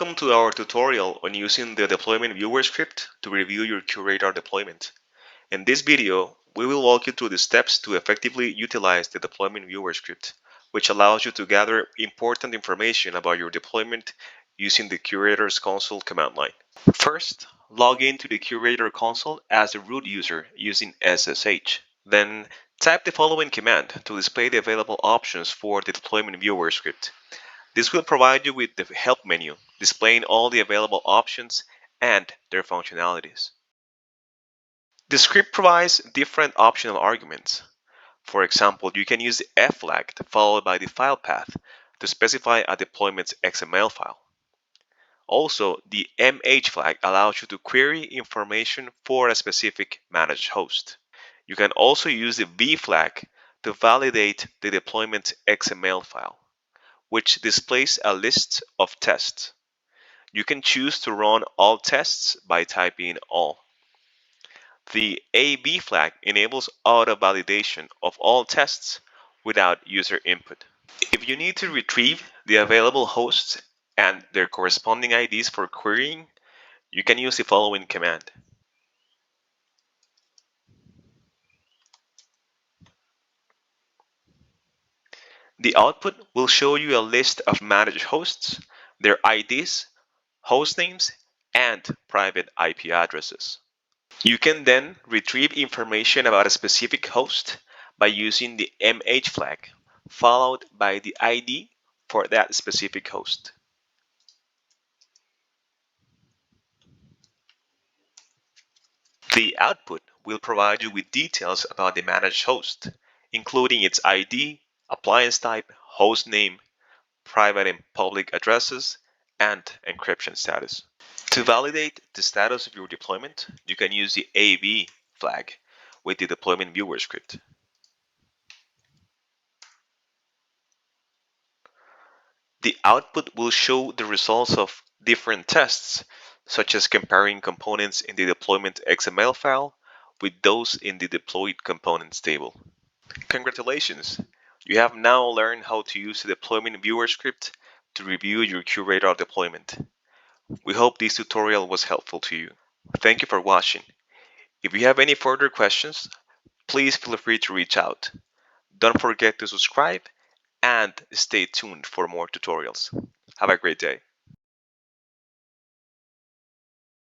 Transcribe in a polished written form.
Welcome to our tutorial on using the deployment viewer script to review your QRadar deployment. In this video, we will walk you through the steps to effectively utilize the deployment viewer script, which allows you to gather important information about your deployment using the QRadar Console command line. First, log into the QRadar Console as a root user using SSH. Then, type the following command to display the available options for the deployment viewer script. This will provide you with the help menu, displaying all the available options and their functionalities. The script provides different optional arguments. For example, you can use the F flag followed by the file path to specify a deployment's XML file. Also, the MH flag allows you to query information for a specific managed host. You can also use the V flag to validate the deployment's XML file, which displays a list of tests. You can choose to run all tests by typing all. The AB flag enables auto-validation of all tests without user input. If you need to retrieve the available hosts and their corresponding IDs for querying, you can use the following command. The output will show you a list of managed hosts, their IDs, host names, and private IP addresses. You can then retrieve information about a specific host by using the MH flag, followed by the ID for that specific host. The output will provide you with details about the managed host, including its ID, appliance type, host name, private and public addresses, and encryption status. To validate the status of your deployment, you can use the AV flag with the deployment viewer script. The output will show the results of different tests, such as comparing components in the deployment XML file with those in the deployed components table. Congratulations! You have now learned how to use the deployment viewer script to review your QRadar deployment. We hope this tutorial was helpful to you. Thank you for watching. If you have any further questions, please feel free to reach out. Don't forget to subscribe and stay tuned for more tutorials. Have a great day.